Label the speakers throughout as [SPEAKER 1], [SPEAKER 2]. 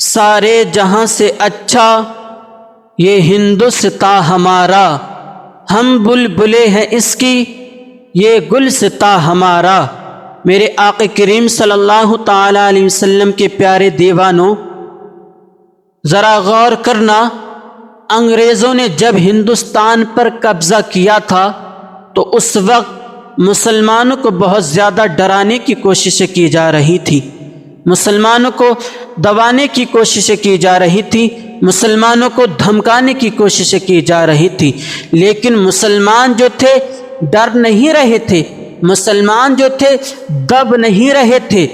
[SPEAKER 1] سارے جہاں سے اچھا یہ ہندوستاں ہمارا، ہم بلبلے ہیں اس کی یہ گلستاں ہمارا۔ میرے آقا کریم صلی اللہ تعالی علیہ وسلم کے پیارے دیوانوں، ذرا غور کرنا، انگریزوں نے جب ہندوستان پر قبضہ کیا تھا تو اس وقت مسلمانوں کو بہت زیادہ ڈرانے کی کوششیں کی جا رہی تھی، مسلمانوں کو دبانے کی کوششیں کی جا رہی تھی، مسلمانوں کو دھمکانے کی کوششیں کی جا رہی تھی، لیکن مسلمان جو تھے ڈر نہیں رہے تھے، مسلمان جو تھے دب نہیں رہے تھے،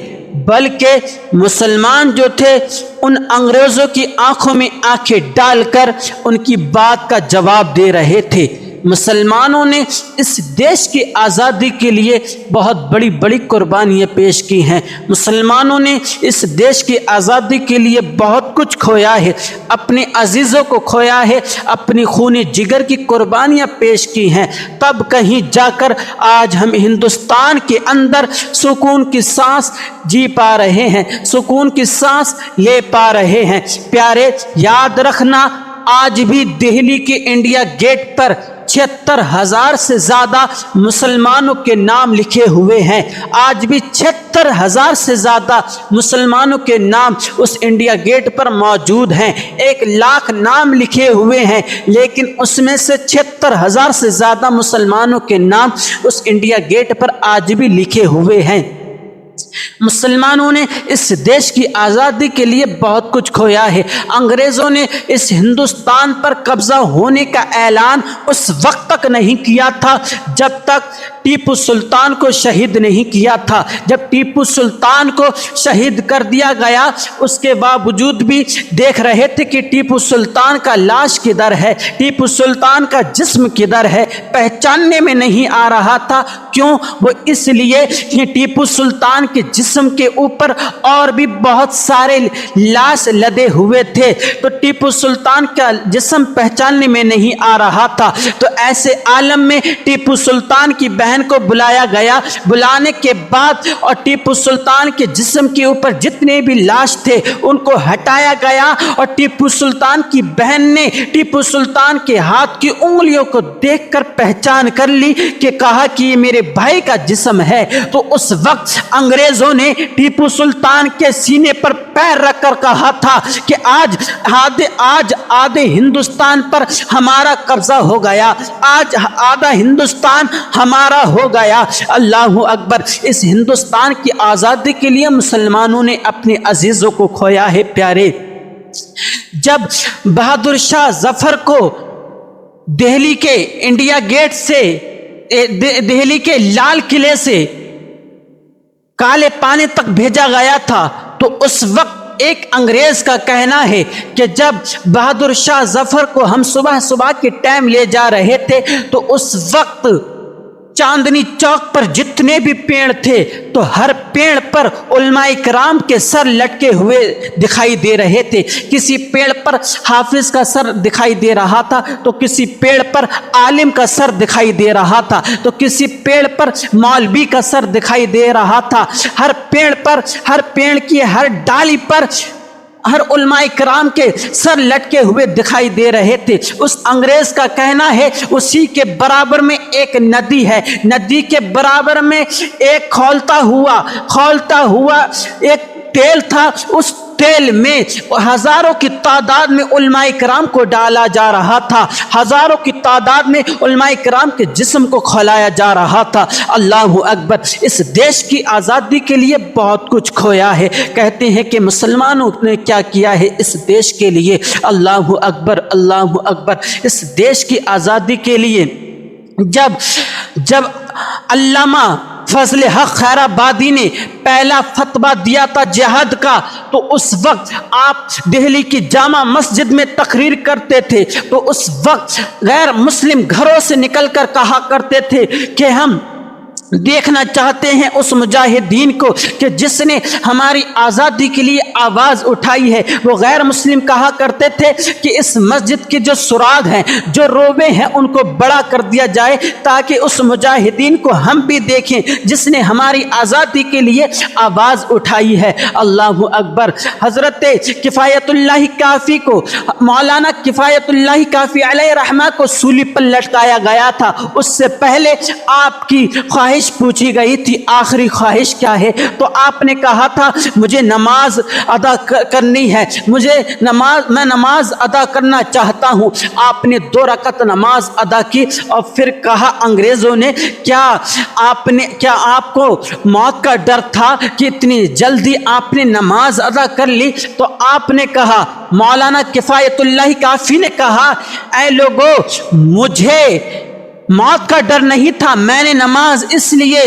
[SPEAKER 1] بلکہ مسلمان جو تھے ان انگریزوں کی آنکھوں میں آنکھیں ڈال کر ان کی بات کا جواب دے رہے تھے۔ مسلمانوں نے اس دیش کی آزادی کے لیے بہت بڑی بڑی قربانیاں پیش کی ہیں، مسلمانوں نے اس دیش کی آزادی کے لیے بہت کچھ کھویا ہے، اپنے عزیزوں کو کھویا ہے، اپنی خون جگر کی قربانیاں پیش کی ہیں، تب کہیں جا کر آج ہم ہندوستان کے اندر سکون کی سانس جی پا رہے ہیں، سکون کی سانس لے پا رہے ہیں۔ پیارے، یاد رکھنا، آج بھی دہلی کے انڈیا گیٹ پر 76,000 سے زیادہ مسلمانوں کے نام لکھے ہوئے ہیں، آج بھی 76,000 سے زیادہ مسلمانوں کے نام اس انڈیا گیٹ پر موجود ہیں۔ 1,00,000 نام لکھے ہوئے ہیں، لیکن اس میں سے 76,000 سے زیادہ مسلمانوں کے نام اس انڈیا گیٹ پر آج بھی لکھے ہوئے ہیں۔ مسلمانوں نے اس دیش کی آزادی کے لیے بہت کچھ کھویا ہے۔ انگریزوں نے اس ہندوستان پر قبضہ ہونے کا اعلان اس وقت تک نہیں کیا تھا جب تک ٹیپو سلطان کو شہید نہیں کیا تھا۔ جب ٹیپو سلطان کو شہید کر دیا گیا، اس کے باوجود بھی دیکھ رہے تھے کہ ٹیپو سلطان کا لاش کدھر ہے، ٹیپو سلطان کا جسم کدھر ہے، پہچاننے میں نہیں آ رہا تھا۔ کیوں؟ وہ اس لیے کہ ٹیپو سلطان کے جسم کے اوپر اور بھی بہت سارے لاش لدے ہوئے تھے، تو ٹیپو سلطان کا جسم پہچاننے میں نہیں آ رہا تھا۔ تو ایسے عالم میں ٹیپو سلطان کی بہن کو بلایا گیا، بلانے کے بعد اور ٹیپو سلطان کے جسم کے اوپر جتنے بھی لاش تھے ان کو ہٹایا گیا، اور ٹیپو سلطان کی بہن نے ٹیپو سلطان کے ہاتھ کی انگلیوں کو دیکھ کر پہچان کر لی کہ کہا کہ یہ میرے بھائی کا جسم ہے۔ تو اس وقت انگریزوں نے ٹیپو سلطان کے سینے پر پیر رکھ کر کہا تھا کہ آج آدھے ہندوستان پر ہمارا قبضہ ہو گیا، آج آدھا ہندوستان ہمارا ہو گیا۔ اللہ اکبر! اس ہندوستان کی آزادی کے لیے مسلمانوں نے اپنے عزیزوں کو کھویا ہے۔ پیارے، جب بہادر شاہ ظفر کو دہلی کے انڈیا گیٹ سے، دہلی کے لال قلعے سے کالے پانی تک بھیجا گیا تھا، تو اس وقت ایک انگریز کا کہنا ہے کہ جب بہادر شاہ ظفر کو ہم صبح کے ٹائم لے جا رہے تھے تو اس وقت چاندنی چوک پر جتنے بھی پیڑ تھے تو ہر پیڑ پر علماء کرام کے سر لٹکے ہوئے دکھائی دے رہے تھے۔ کسی پیڑ پر حافظ کا سر دکھائی دے رہا تھا، تو کسی پیڑ پر عالم کا سر دکھائی دے رہا تھا، تو کسی پیڑ پر مولوی کا سر دکھائی دے رہا تھا۔ ہر پیڑ پر، ہر پیڑ کی ہر ڈالی پر ہر علماء کرام کے سر لٹکے ہوئے دکھائی دے رہے تھے۔ اس انگریز کا کہنا ہے اسی کے برابر میں ایک ندی ہے، ندی کے برابر میں ایک کھولتا ہوا ایک تیل تھا، اس تیل میں ہزاروں کی تعداد میں علماء کرام کو ڈالا جا رہا تھا، ہزاروں کی تعداد میں علماء کرام کے جسم کو کھولایا جا رہا تھا۔ اللہ اکبر! اس دیش کی آزادی کے لیے بہت کچھ کھویا ہے۔ کہتے ہیں کہ مسلمانوں نے کیا کیا ہے اس دیش کے لیے۔ اللہ اکبر! اللہ اکبر! اس دیش کی آزادی کے لیے جب علامہ فضل حق خیر آبادی نے پہلا فتویٰ دیا تھا جہاد کا، تو اس وقت آپ دہلی کی جامع مسجد میں تقریر کرتے تھے، تو اس وقت غیر مسلم گھروں سے نکل کر کہا کرتے تھے کہ ہم دیکھنا چاہتے ہیں اس مجاہدین کو کہ جس نے ہماری آزادی کے لیے آواز اٹھائی ہے۔ وہ غیر مسلم کہا کرتے تھے کہ اس مسجد کے جو سراغ ہیں، جو روبے ہیں، ان کو بڑا کر دیا جائے تاکہ اس مجاہدین کو ہم بھی دیکھیں جس نے ہماری آزادی کے لیے آواز اٹھائی ہے۔ اللہ اکبر۔ حضرت کفایت اللہ کافی کو، مولانا کفایت اللہ کافی علیہ رحمہ کو سولی پر لٹکایا گیا تھا۔ اس سے پہلے آپ کی خواہش پوچھی گئی تھی، آخری خواہش کیا ہے؟ تو آپ نے کہا تھا مجھے نماز ادا کرنی ہے، میں نماز ادا کرنا چاہتا ہوں۔ آپ نے 2 رکعت نماز ادا کی اور پھر کہا انگریزوں نے کیا آپ کو موت کا ڈر تھا کہ اتنی جلدی آپ نے نماز ادا کر لی؟ تو آپ نے کہا، مولانا کفایت اللہ کافی نے کہا، اے لوگو، مجھے موت کا ڈر نہیں تھا، میں نے نماز اس لیے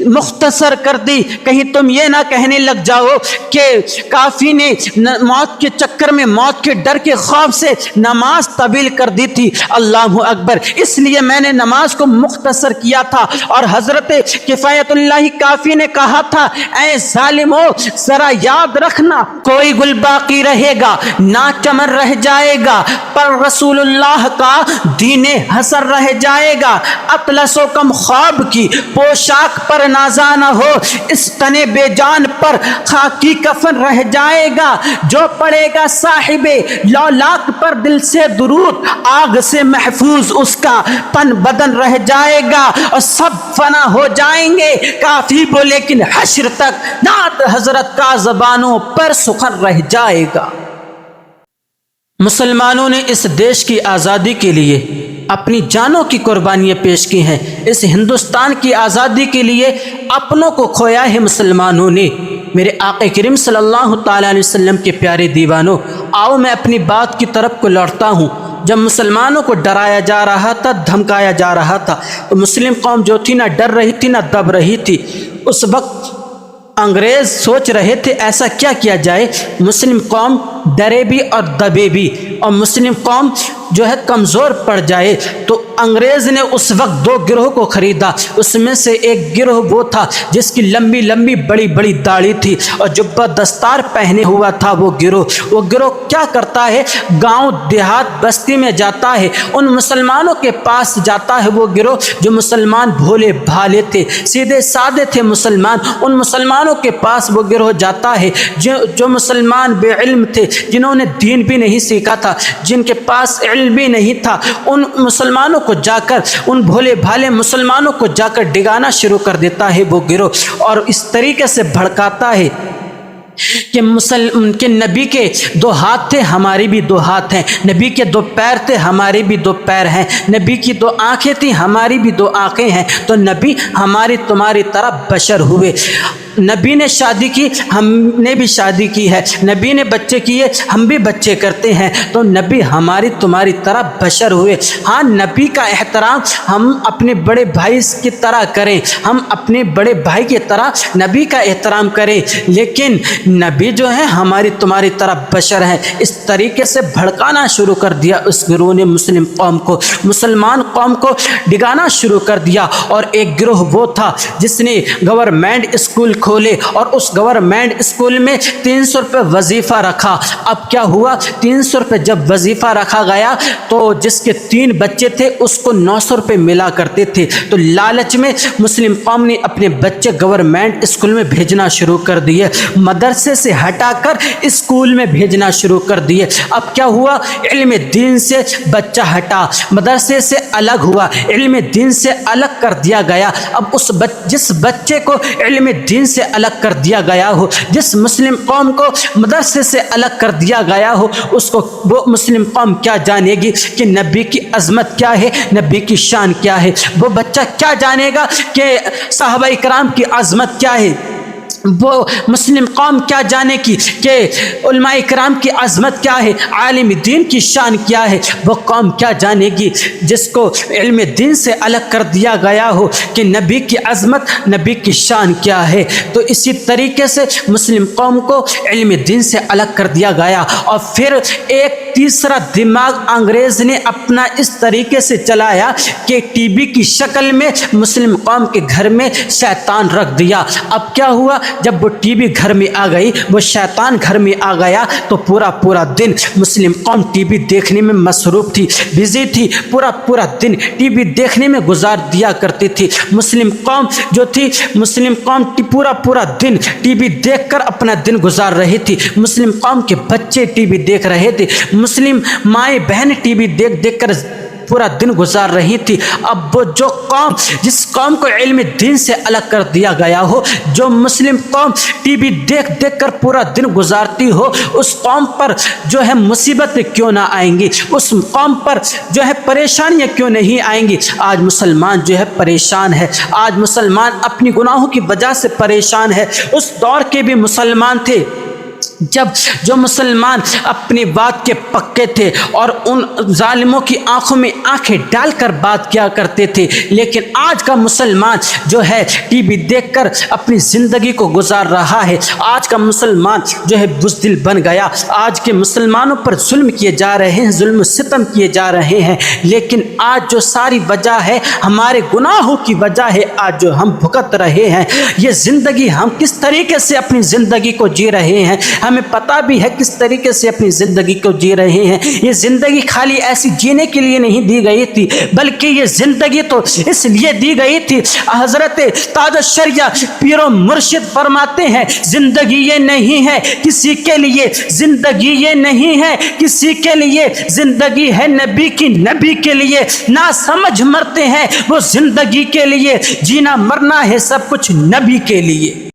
[SPEAKER 1] مختصر کر دی کہیں تم یہ نہ کہنے لگ جاؤ کہ کافی نے موت کے چکر میں، موت کے ڈر کے خوف سے نماز طویل کر دی تھی۔ اللہ اکبر۔ اس لیے میں نے نماز کو مختصر کیا تھا۔ اور حضرت کفایت اللہ کافی نے کہا تھا، اے ظالمو، ذرا یاد رکھنا، کوئی گل باقی رہے گا نہ چمن رہ جائے گا، پر رسول اللہ کا دین حسر رہ جائے گا۔ اطلس و کم خواب کی پوشاک پر نازا نہ ہو، اس تنے بے جان پر خاکی کفن رہ جائے گا۔ جو پڑے گا صاحب لولاک پر دل سے درود، آگ سے محفوظ اس کا تن بدن رہ جائے گا اور سب فنا ہو جائیں گے۔ کافی بولے لیکن حشر تک نعت حضرت کا زبانوں پر سخن رہ جائے گا۔ مسلمانوں نے اس دیش کی آزادی کے لیے اپنی جانوں کی قربانیاں پیش کی ہیں۔ اس ہندوستان کی آزادی کے لیے اپنوں کو کھویا ہے مسلمانوں نے۔ میرے آقا کریم صلی اللہ تعالیٰ علیہ وسلم کے پیارے دیوانوں، آؤ میں اپنی بات کی طرف کو لوٹتا ہوں۔ جب مسلمانوں کو ڈرایا جا رہا تھا، دھمکایا جا رہا تھا، تو مسلم قوم جو تھی نہ ڈر رہی تھی نہ دب رہی تھی۔ اس وقت انگریز سوچ رہے تھے ایسا کیا کیا جائے مسلم قوم ڈرے بھی اور دبے بھی، اور مسلم قوم جو ہے کمزور پڑ جائے۔ تو انگریز نے اس وقت 2 گروہ کو خریدا۔ اس میں سے ایک گروہ وہ تھا جس کی لمبی لمبی بڑی بڑی داڑھی تھی اور جبہ دستار پہنے ہوا تھا۔ وہ گروہ کیا کرتا ہے؟ گاؤں دیہات بستی میں جاتا ہے، ان مسلمانوں کے پاس جاتا ہے۔ وہ گروہ جو مسلمان بھولے بھالے تھے، سیدھے سادے تھے مسلمان، ان مسلمانوں کے پاس وہ گروہ جاتا ہے جو مسلمان بے علم تھے، جنہوں نے دین بھی نہیں سیکھا تھا، جن کے پاس علم بھی نہیں تھا۔ ان مسلمانوں کو جا کر، ان بھولے بھالے مسلمانوں کو جا کر ڈگانا شروع کر دیتا ہے وہ گروہ، اور اس طریقے سے بھڑکاتا ہے کہ نبی کے 2 ہاتھ تھے، ہمارے بھی 2 ہاتھ ہیں، نبی کے 2 پیر تھے، ہمارے بھی 2 پیر ہیں، نبی کی 2 آنکھیں تھیں، ہماری بھی 2 آنکھیں ہیں، تو نبی ہماری تمہاری طرح بشر ہوئے۔ نبی نے شادی کی، ہم نے بھی شادی کی ہے، نبی نے بچے کیے، ہم بھی بچے کرتے ہیں، تو نبی ہماری تمہاری طرح بشر ہوئے۔ ہاں، نبی کا احترام ہم اپنے بڑے بھائی کی طرح کریں، ہم اپنے بڑے بھائی کی طرح نبی کا احترام کریں، لیکن نبی جو ہے ہماری تمہاری طرح بشر ہیں۔ اس طریقے سے بھڑکانا شروع کر دیا اس گروہ نے مسلم قوم کو، مسلمان قوم کو ڈگانا شروع کر دیا۔ اور ایک گروہ وہ تھا جس نے گورنمنٹ اسکول کھولے اور اس گورنمنٹ اسکول میں 300 روپے وظیفہ رکھا۔ اب کیا ہوا؟ 300 روپے جب وظیفہ رکھا گیا تو جس کے 3 بچے تھے اس کو 900 روپے ملا کرتے تھے، تو لالچ میں مسلم قوم نے اپنے بچے گورنمنٹ اسکول میں بھیجنا شروع کر دیے، مدرسے سے ہٹا کر اسکول میں بھیجنا شروع کر دیے۔ اب کیا ہوا؟ علم دین سے بچہ ہٹا، مدرسے سے الگ ہوا، علم دین سے الگ کر دیا گیا۔ اب جس بچے کو علم دین سے الگ کر دیا گیا ہو، جس مسلم قوم کو مدرسے سے الگ کر دیا گیا ہو، اس کو وہ مسلم قوم کیا جانے گی کہ نبی کی عظمت کیا ہے، نبی کی شان کیا ہے؟ وہ بچہ کیا جانے گا کہ صحابہ کرام کی عظمت کیا ہے؟ وہ مسلم قوم کیا جانے کی کہ علماء کرام کی عظمت کیا ہے، عالم دین کی شان کیا ہے؟ وہ قوم کیا جانے گی جس کو علم دین سے الگ کر دیا گیا ہو کہ نبی کی عظمت، نبی کی شان کیا ہے؟ تو اسی طریقے سے مسلم قوم کو علم دین سے الگ کر دیا گیا، اور پھر ایک تیسرا دماغ انگریز نے اپنا اس طریقے سے چلایا کہ ٹی بی کی شکل میں مسلم قوم کے گھر میں شیطان رکھ دیا۔ اب کیا ہوا، جب وہ ٹی بی گھر میں آ گئی، وہ شیطان گھر میں آ گیا، تو پورا دن مسلم قوم ٹی بی دیکھنے میں مصروف تھی، بزی تھی، پورا دن ٹی بی دیکھنے میں گزار دیا کرتی تھی۔ مسلم قوم جو تھی، مسلم قوم پورا دن ٹی بی دیکھ کر اپنا دن گزار رہی تھی۔ مسلم قوم کے بچے ٹی بی دیکھ رہے تھے، مسلم مائیں بہن ٹی بی دیکھ کر پورا دن گزار رہی تھی۔ اب وہ جو قوم، جس قوم کو علم دین سے الگ کر دیا گیا ہو، جو مسلم قوم ٹی وی دیکھ کر پورا دن گزارتی ہو، اس قوم پر جو ہے مصیبتیں کیوں نہ آئیں گی، اس قوم پر جو ہے پریشانیاں کیوں نہیں آئیں گی۔ آج مسلمان جو ہے پریشان ہے، آج مسلمان اپنی گناہوں کی وجہ سے پریشان ہے۔ اس دور کے بھی مسلمان تھے جب جو مسلمان اپنی بات کے پکے تھے اور ان ظالموں کی آنکھوں میں آنکھیں ڈال کر بات کیا کرتے تھے، لیکن آج کا مسلمان جو ہے ٹی وی دیکھ کر اپنی زندگی کو گزار رہا ہے۔ آج کا مسلمان جو ہے بزدل بن گیا، آج کے مسلمانوں پر ظلم کیے جا رہے ہیں، ظلم و ستم کیے جا رہے ہیں، لیکن آج جو ساری وجہ ہے ہمارے گناہوں کی وجہ ہے، آج جو ہم بھگت رہے ہیں۔ یہ زندگی ہم کس طریقے سے اپنی زندگی کو جی رہے ہیں، ہمیں پتہ بھی ہے کس طریقے سے اپنی زندگی کو جی رہے ہیں۔ یہ زندگی خالی ایسی جینے کے لیے نہیں دی گئی تھی، بلکہ یہ زندگی تو اس لیے دی گئی تھی۔ حضرت تاج الشریعہ پیر و مرشد فرماتے ہیں، زندگی یہ نہیں ہے کسی کے لیے، زندگی یہ نہیں ہے کسی کے لیے، زندگی ہے نبی کی، نبی کے لیے۔ نہ سمجھ مرتے ہیں وہ زندگی کے لیے، جینا مرنا ہے سب کچھ نبی کے لیے۔